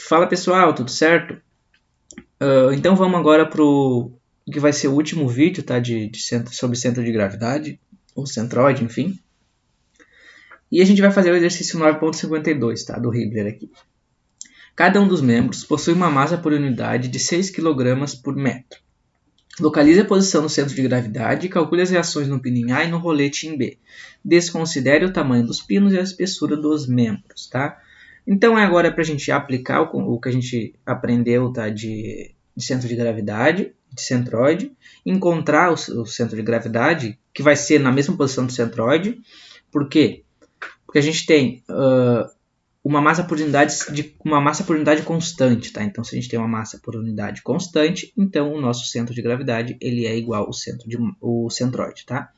Fala pessoal, tudo certo? Então vamos agora para o que vai ser o último vídeo, tá? Sobre centro de gravidade, ou centroide, enfim. E a gente vai fazer o exercício 9.52, tá? Do Hibbeler aqui. Cada um dos membros possui uma massa por unidade de 6 kg por metro. Localize a posição no centro de gravidade e calcule as reações no pino em A e no rolete em B. Desconsidere o tamanho dos pinos e a espessura dos membros, tá? Então agora é para a gente aplicar o que a gente aprendeu, tá, de centro de gravidade, de centroide, encontrar o centro de gravidade, que vai ser na mesma posição do centroide. Por quê? Porque a gente tem uma massa por unidade constante, tá? Então, se a gente tem uma massa por unidade constante, então o nosso centro de gravidade ele é igual ao centroide, tá?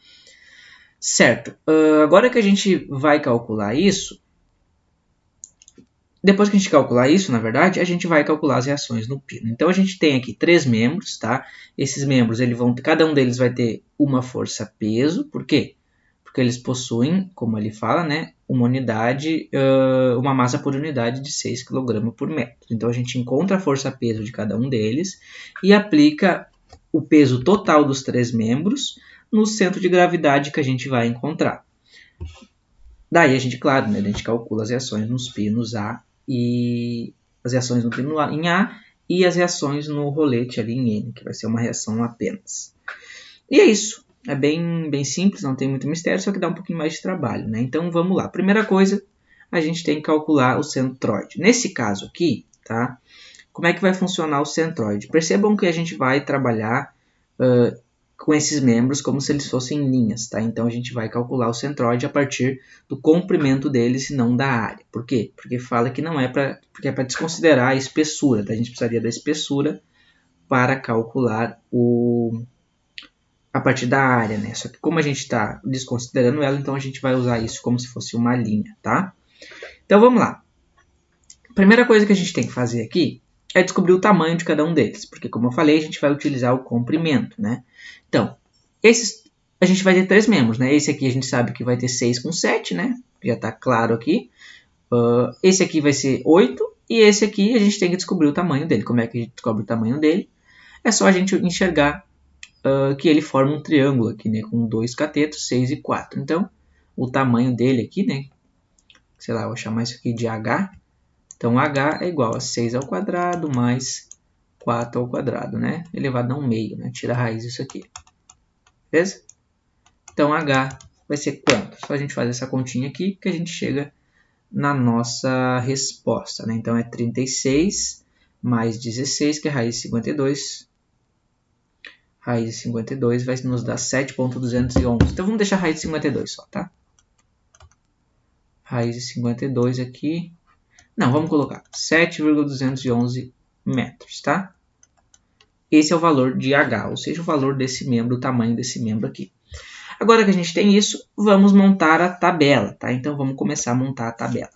Certo. Agora que a gente vai calcular isso, depois que a gente calcular isso, na verdade, a gente vai calcular as reações no pino. Então, a gente tem aqui 3 membros, tá? Esses membros, cada um deles vai ter uma força-peso. Por quê? Porque eles possuem, como ele fala, né, uma massa por unidade de 6 kg por metro. Então, a gente encontra a força-peso de cada um deles e aplica o peso total dos 3 membros no centro de gravidade que a gente vai encontrar. Daí, a gente, claro, né, a gente calcula as reações nos pinos A e as reações no pino em A e as reações no rolete ali em N, que vai ser uma reação apenas. E é isso. É bem simples, não tem muito mistério, só que dá um pouquinho mais de trabalho, né? Então, vamos lá. Primeira coisa, a gente tem que calcular o centroide. Nesse caso aqui, tá? Como é que vai funcionar o centroide? Percebam que a gente vai trabalhar com esses membros como se eles fossem linhas, tá? Então, a gente vai calcular o centroide a partir do comprimento deles e não da área. Por quê? Porque fala que não é porque é para desconsiderar a espessura, tá? A gente precisaria da espessura para calcular a partir da área, né? Só que como a gente está desconsiderando ela, então a gente vai usar isso como se fosse uma linha, tá? Então vamos lá. A primeira coisa que a gente tem que fazer aqui é descobrir o tamanho de cada um deles, porque como eu falei, a gente vai utilizar o comprimento, né? Então, a gente vai ter 3 membros, né? Esse aqui a gente sabe que vai ter 6 com 7, né? Já está claro aqui. Esse aqui vai ser 8 e esse aqui a gente tem que descobrir o tamanho dele. Como é que a gente descobre o tamanho dele? É só a gente enxergar que ele forma um triângulo aqui, né, com 2 catetos, 6 e 4. Então, o tamanho dele aqui, né, sei lá, eu vou chamar isso aqui de H. Então, H é igual a 6 ao quadrado mais 4 ao quadrado, né, elevado a 1 meio, né, tira a raiz disso aqui. Beleza? Então, H vai ser quanto? Só a gente fazer essa continha aqui que a gente chega na nossa resposta, né? Então, é 36 mais 16, que é raiz de 52. Raiz de 52 vai nos dar 7.211. Então, vamos deixar a raiz de 52 só, tá? Raiz de 52 aqui. Não, vamos colocar 7,211 metros, tá? Esse é o valor de H, ou seja, o valor desse membro, o tamanho desse membro aqui. Agora que a gente tem isso, vamos montar a tabela, tá? Então, vamos começar a montar a tabela.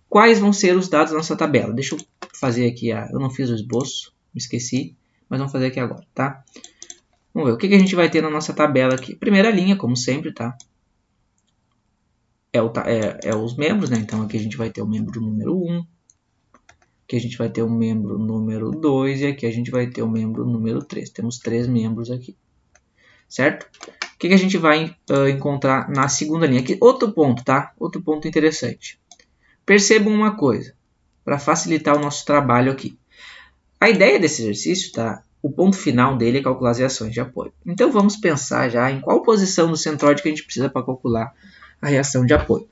Quais vão ser os dados da nossa tabela? Deixa eu fazer aqui, eu não fiz o esboço, me esqueci, mas vamos fazer aqui agora, tá? Vamos ver, o que a gente vai ter na nossa tabela aqui? Primeira linha, como sempre, tá? É os membros, né? Então, aqui a gente vai ter o membro número 1. Aqui a gente vai ter o membro número 2. E aqui a gente vai ter o membro número 3. Temos 3 membros aqui. Certo? O que a gente vai encontrar na segunda linha? Aqui, outro ponto, tá? Outro ponto interessante. Percebam uma coisa, para facilitar o nosso trabalho aqui. A ideia desse exercício, tá? O ponto final dele é calcular as reações de apoio. Então, vamos pensar já em qual posição do centroide que a gente precisa para calcular a reação de apoio.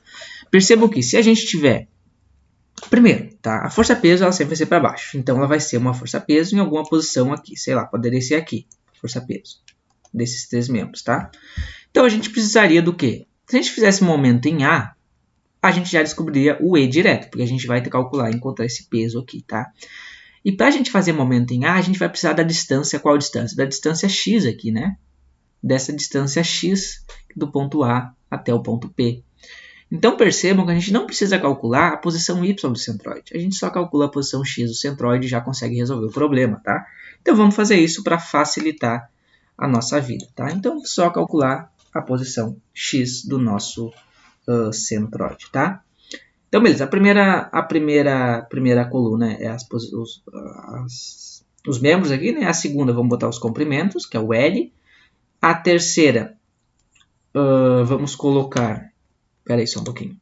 Percebam que se a gente tiver... Primeiro, tá? A força-peso ela sempre vai ser para baixo. Então, ela vai ser uma força-peso em alguma posição aqui. Sei lá, poderia ser aqui. Força-peso. Desses 3 membros, tá? Então, a gente precisaria do quê? Se a gente fizesse um momento em A, a gente já descobriria o E direto. Porque a gente vai calcular e encontrar esse peso aqui, tá? E para a gente fazer momento em A, a gente vai precisar da distância. Qual distância? Da distância x aqui, né? Dessa distância x do ponto A até o ponto P. Então, percebam que a gente não precisa calcular a posição y do centroide. A gente só calcula a posição x do centroide e já consegue resolver o problema, tá? Então, vamos fazer isso para facilitar a nossa vida, tá? Então, só calcular a posição x do nosso centroide, tá? Então, beleza. A primeira coluna é os membros aqui, né? A segunda, vamos botar os comprimentos, que é o L. A terceira, vamos colocar... Espera aí só um pouquinho.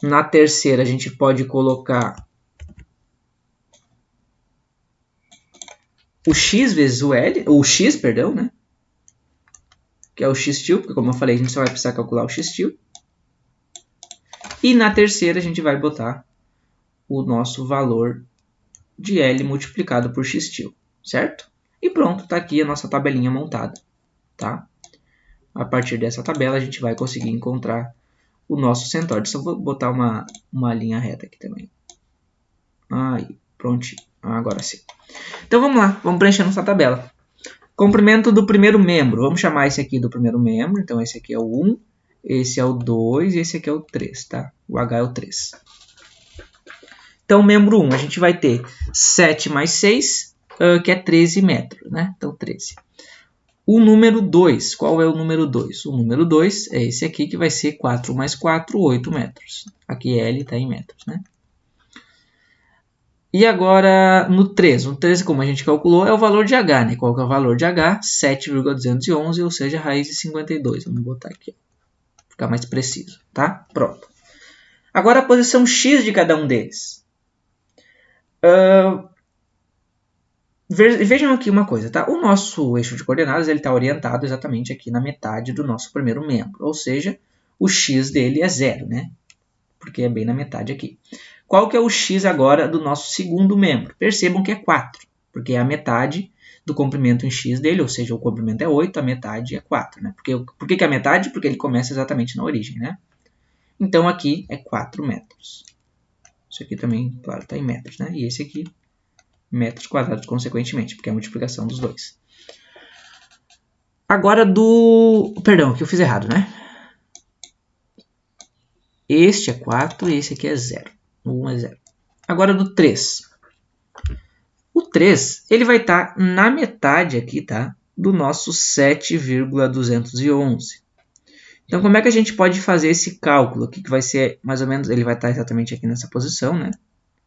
Na terceira, a gente pode colocar o X vezes o L, ou o X, perdão, né? Que é o X-til, porque como eu falei, a gente só vai precisar calcular o X-til. E na terceira, a gente vai botar o nosso valor de L multiplicado por X-til, certo? E pronto, está aqui a nossa tabelinha montada, tá? A partir dessa tabela, a gente vai conseguir encontrar o nosso centroide. Só vou botar uma linha reta aqui também. Aí, prontinho. Agora sim. Então vamos lá, vamos preencher nossa tabela. Comprimento do primeiro membro. Vamos chamar esse aqui do primeiro membro. Então esse aqui é o 1, esse é o 2 e esse aqui é o 3, tá? O H é o 3. Então, membro 1, a gente vai ter 7 mais 6, que é 13 metros, né? Então, 13. O número 2, qual é o número 2? O número 2 é esse aqui, que vai ser 4 mais 4, 8 metros. Aqui L está em metros, né? E agora, no 3. No 3, como a gente calculou, é o valor de H, né? Qual que é o valor de H? 7,211, ou seja, raiz de 52. Vamos botar aqui, para ficar mais preciso, tá? Pronto. Agora, a posição X de cada um deles. Vejam aqui uma coisa, tá? O nosso eixo de coordenadas está orientado exatamente aqui na metade do nosso primeiro membro. Ou seja, o x dele é 0, né? Porque é bem na metade aqui. Qual que é o x agora do nosso segundo membro? Percebam que é 4, porque é a metade do comprimento em x dele, ou seja, o comprimento é 8, a metade é 4, né? Por que é a metade? Porque ele começa exatamente na origem, né? Então aqui é 4 metros. Isso aqui também, claro, está em metros, né? E esse aqui, metros quadrados, consequentemente, porque é a multiplicação dos dois. Agora Perdão, aqui eu fiz errado, né? Este é 4 e esse aqui é 0. O 1 é 0. Agora do 3. O 3, ele vai estar na metade aqui, tá? Do nosso 7,211. Então, como é que a gente pode fazer esse cálculo aqui, que vai ser mais ou menos... Ele vai estar exatamente aqui nessa posição, né?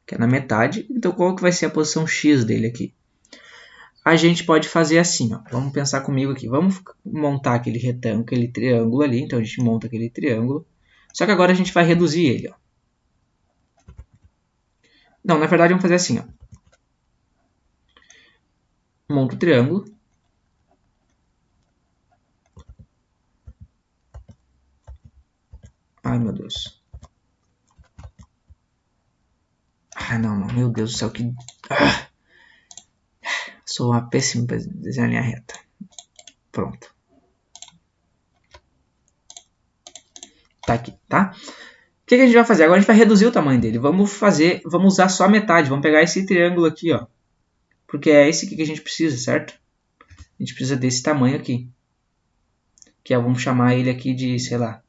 Que é na metade. Então, qual que vai ser a posição X dele aqui? A gente pode fazer assim, ó. Vamos pensar comigo aqui. Vamos montar aquele retângulo, aquele triângulo ali. Então, a gente monta aquele triângulo. Só que agora a gente vai reduzir ele, ó. Não, na verdade, vamos fazer assim, ó. Monta o triângulo. Ai, meu Deus. Ah, não. Meu Deus do céu, que... Sou uma péssima para desenhar linha reta. Pronto. Tá aqui, tá? O que a gente vai fazer? Agora a gente vai reduzir o tamanho dele. Vamos usar só a metade. Vamos pegar esse triângulo aqui, ó. Porque é esse aqui que a gente precisa, certo? A gente precisa desse tamanho aqui. Que é, vamos chamar ele aqui de, sei lá.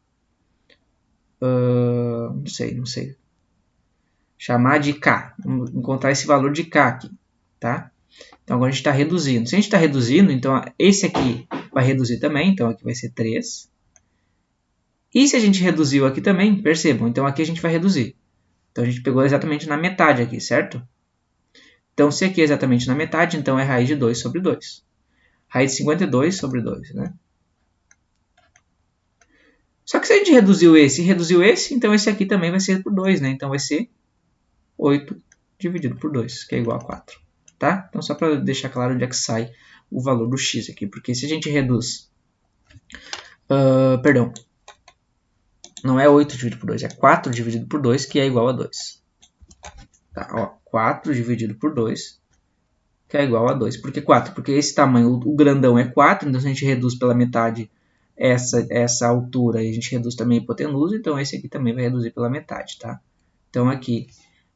Não sei. Chamar de K. Vamos encontrar esse valor de K aqui, tá? Então agora a gente está reduzindo. Se a gente está reduzindo, então esse aqui vai reduzir também. Então aqui vai ser 3. E se a gente reduziu aqui também, percebam, então aqui a gente vai reduzir. Então a gente pegou exatamente na metade aqui, certo? Então se aqui é exatamente na metade, então é raiz de 2 sobre 2. Raiz de 52 sobre 2, né? Só que se a gente reduziu esse e reduziu esse, então esse aqui também vai ser por 2, né? Então vai ser 8 dividido por 2, que é igual a 4. Tá? Então só para deixar claro onde é que sai o valor do x aqui. Porque se a gente reduz... perdão. Não é 8 dividido por 2, é 4 dividido por 2, que é igual a 2. Tá, ó, 4 dividido por 2, que é igual a 2. Por que 4? Porque esse tamanho, o grandão é 4, então se a gente reduz pela metade essa altura, e a gente reduz também a hipotenusa, então esse aqui também vai reduzir pela metade, tá? Então aqui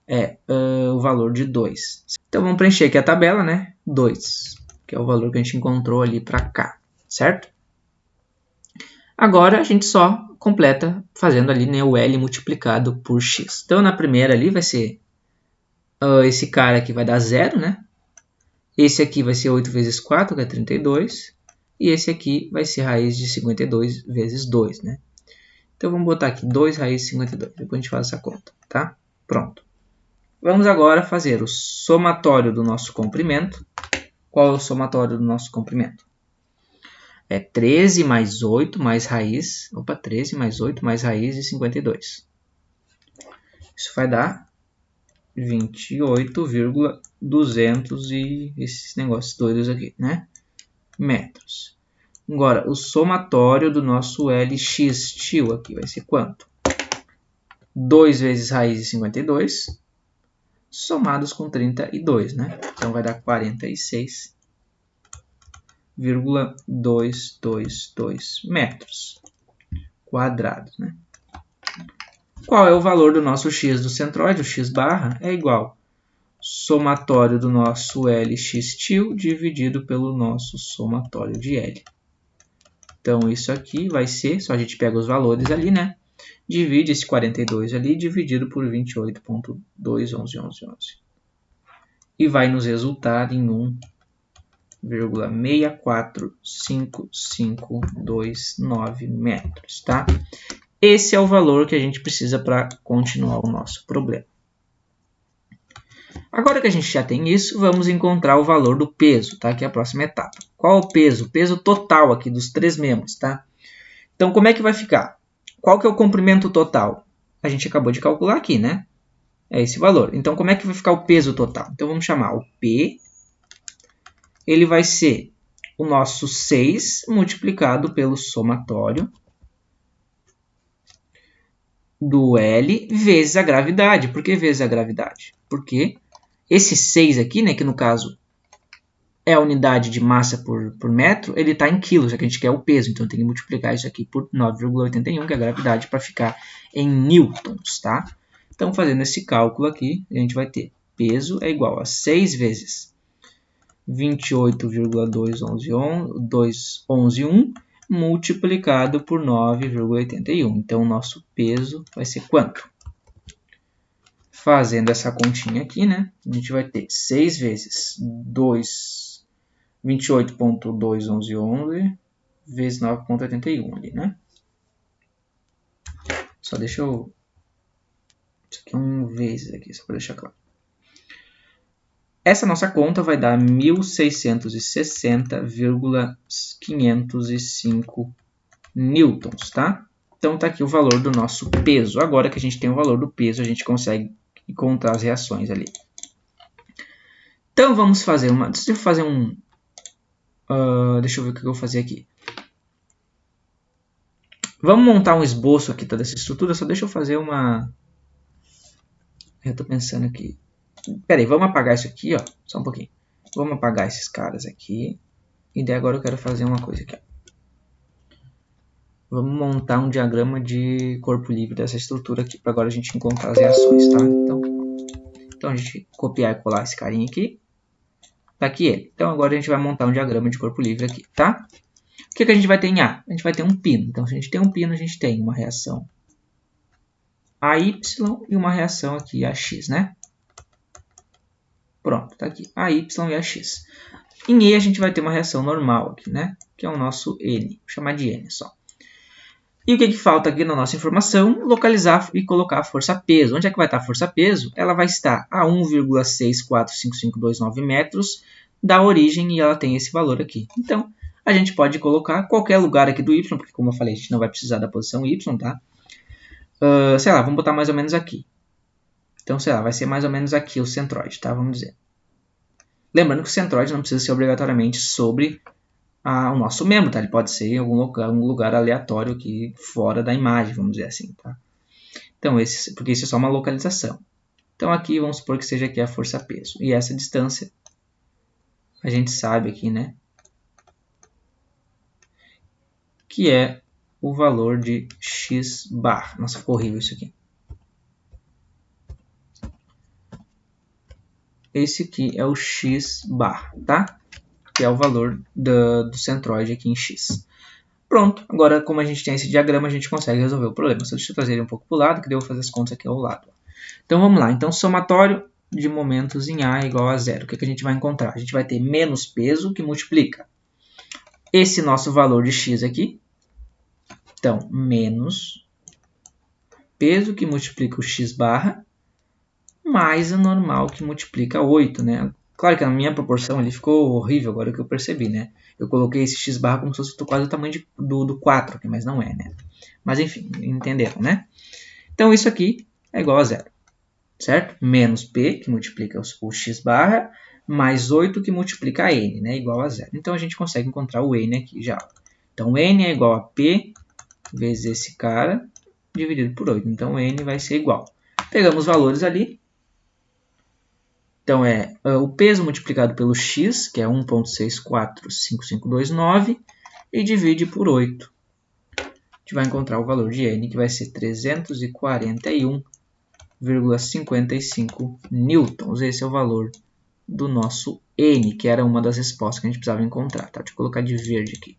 é o valor de 2. Então vamos preencher aqui a tabela, né? 2, que é o valor que a gente encontrou ali para cá, certo? Agora a gente só completa fazendo ali, né, o L multiplicado por x. Então na primeira ali vai ser esse cara aqui vai dar 0, né? Esse aqui vai ser 8 vezes 4, que é 32. E esse aqui vai ser raiz de 52 vezes 2, né? Então vamos botar aqui 2 raiz de 52. Depois a gente faz essa conta, tá? Pronto. Vamos agora fazer o somatório do nosso comprimento. Qual é o somatório do nosso comprimento? É 13 mais 8 mais raiz. Opa, 13 mais 8 mais raiz de 52. Isso vai dar 28,200 e esses negócios doidos aqui, né? Metros. Agora, o somatório do nosso LX tio aqui vai ser quanto? 2 vezes raiz de 52, somados com 32, né? Então, vai dar 46,222 metros quadrados, né? Qual é o valor do nosso x do centroide? O x barra é igual somatório do nosso LX tio dividido pelo nosso somatório de L. Então, isso aqui vai ser, só a gente pega os valores ali, né? Divide esse 42 ali, dividido por 28,21111. E vai nos resultar em 1,64559 metros, tá? Esse é o valor que a gente precisa para continuar o nosso problema. Agora que a gente já tem isso, vamos encontrar o valor do peso, tá? Que é a próxima etapa. Qual é o peso? O peso total aqui dos 3 membros, tá? Então, como é que vai ficar? Qual que é o comprimento total? A gente acabou de calcular aqui, né? É esse valor. Então, como é que vai ficar o peso total? Então, vamos chamar o P. Ele vai ser o nosso 6 multiplicado pelo somatório do L vezes a gravidade. Por que vezes a gravidade? Porque esse 6 aqui, né, que no caso é a unidade de massa por metro, ele está em quilos, já que a gente quer o peso. Então, tem que multiplicar isso aqui por 9,81, que é a gravidade, para ficar em newtons, tá? Então, fazendo esse cálculo aqui, a gente vai ter peso é igual a 6 vezes 28,211 multiplicado por 9,81. Então, o nosso peso vai ser quanto? Fazendo essa continha aqui, né? A gente vai ter 6 vezes 28,211 vezes 9,81 ali, né? Só deixa eu... Isso aqui é vezes aqui, só para deixar claro. Essa nossa conta vai dar 1.660,505 newtons, tá? Então, tá aqui o valor do nosso peso. Agora que a gente tem o valor do peso, a gente consegue encontrar as reações ali. Então, vamos fazer uma... Deixa eu fazer um... deixa eu ver o que eu vou fazer aqui. Vamos montar um esboço aqui toda essa estrutura. Só deixa eu fazer uma... Eu estou pensando aqui. Pera aí, vamos apagar isso aqui, ó. Só um pouquinho. Vamos apagar esses caras aqui. E daí agora eu quero fazer uma coisa aqui, ó. Vamos montar um diagrama de corpo livre dessa estrutura aqui, para agora a gente encontrar as reações, tá? Então a gente copiar e colar esse carinha aqui. Tá aqui ele. Então agora a gente vai montar um diagrama de corpo livre aqui, tá? O que a gente vai ter em A? A gente vai ter um pino. Então se a gente tem um pino, a gente tem uma reação AY e uma reação aqui AX, né? Pronto, tá aqui. AY e AX. Em E a gente vai ter uma reação normal aqui, né? Que é o nosso N. Vou chamar de N só. E o que falta aqui na nossa informação? Localizar e colocar a força-peso. Onde é que vai estar a força-peso? Ela vai estar a 1,645529 metros da origem e ela tem esse valor aqui. Então, a gente pode colocar qualquer lugar aqui do Y, porque como eu falei, a gente não vai precisar da posição Y, tá? Sei lá, vamos botar mais ou menos aqui. Então, sei lá, vai ser mais ou menos aqui o centroide, tá? Vamos dizer. Lembrando que o centroide não precisa ser obrigatoriamente sobre o nosso membro, tá? Ele pode ser em algum lugar aleatório aqui fora da imagem, vamos dizer assim, tá? Então, porque isso é só uma localização. Então, aqui vamos supor que seja aqui a força-peso. E essa distância, a gente sabe aqui, né? Que é o valor de x bar. Nossa, ficou horrível isso aqui. Esse aqui é o x bar, tá? Que é o valor do centroide aqui em x. Pronto, agora como a gente tem esse diagrama, a gente consegue resolver o problema. Só deixa eu trazer ele um pouco para o lado, que daí eu vou fazer as contas aqui ao lado. Então vamos lá, então somatório de momentos em A é igual a zero. O que a gente vai encontrar? A gente vai ter menos peso que multiplica esse nosso valor de x aqui. Então, menos peso que multiplica o x barra, mais a normal que multiplica 8, né? Claro que a minha proporção ali ficou horrível agora que eu percebi, né? Eu coloquei esse x barra como se fosse quase o tamanho do 4 aqui, mas não é, né? Mas enfim, entenderam, né? Então isso aqui é igual a zero, certo? Menos p, que multiplica o x barra, mais 8 que multiplica a n, né? Igual a zero. Então a gente consegue encontrar o n aqui já. Então n é igual a p vezes esse cara dividido por 8. Então n vai ser igual. Pegamos os valores ali. Então, o peso multiplicado pelo x, que é 1,645529, e divide por 8. A gente vai encontrar o valor de n, que vai ser 341,55 newtons. Esse é o valor do nosso n, que era uma das respostas que a gente precisava encontrar. Tá? Deixa eu colocar de verde aqui.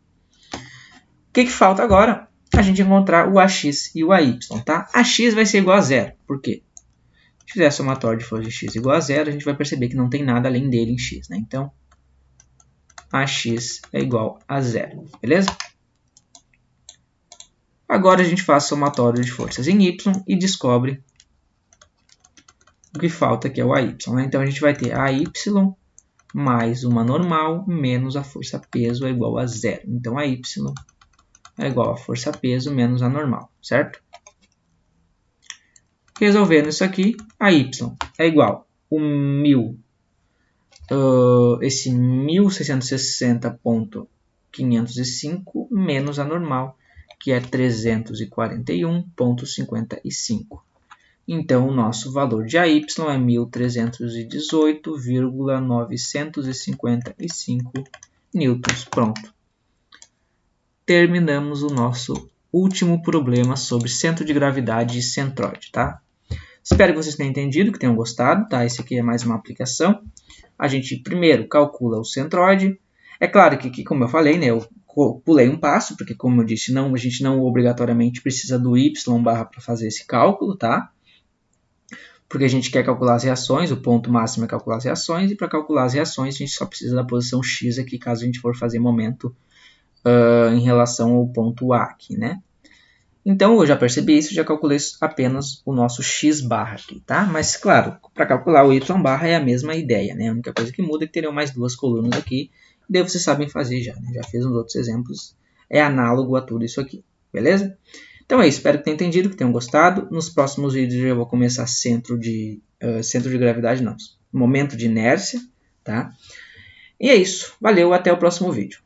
O que falta agora? A gente encontrar o ax e o ay. Tá? Ax vai ser igual a zero. Por quê? Se fizer a somatória de força de x igual a zero, a gente vai perceber que não tem nada além dele em x. Né? Então, ax é igual a zero. Beleza? Agora a gente faz a somatória de forças em y e descobre o que falta, que é o ay. Né? Então, a gente vai ter ay mais uma normal menos a força peso é igual a zero. Então, ay é igual a força peso menos a normal, certo? Resolvendo isso aqui, a y é igual a esse 1660,505 menos a normal, que é 341,55. Então, o nosso valor de AY é 1.318,955 newtons. Pronto. Terminamos o nosso último problema sobre centro de gravidade e centroide, tá? Espero que vocês tenham entendido, que tenham gostado, tá? Esse aqui é mais uma aplicação. A gente primeiro calcula o centroide. É claro que como eu falei, né, eu pulei um passo, porque como eu disse, a gente não obrigatoriamente precisa do y barra para fazer esse cálculo, tá? Porque a gente quer calcular as reações, o ponto máximo é calcular as reações, e para calcular as reações a gente só precisa da posição x aqui, caso a gente for fazer momento em relação ao ponto A aqui, né? Então, eu já percebi isso, já calculei apenas o nosso x barra aqui, tá? Mas, claro, para calcular o y barra é a mesma ideia, né? A única coisa que muda é que teriam mais duas colunas aqui, e daí vocês sabem fazer já, né? Já fiz uns outros exemplos, é análogo a tudo isso aqui, beleza? Então é isso, espero que tenham entendido, que tenham gostado. Nos próximos vídeos eu vou começar centro de gravidade, não, momento de inércia, tá? E é isso, valeu, até o próximo vídeo.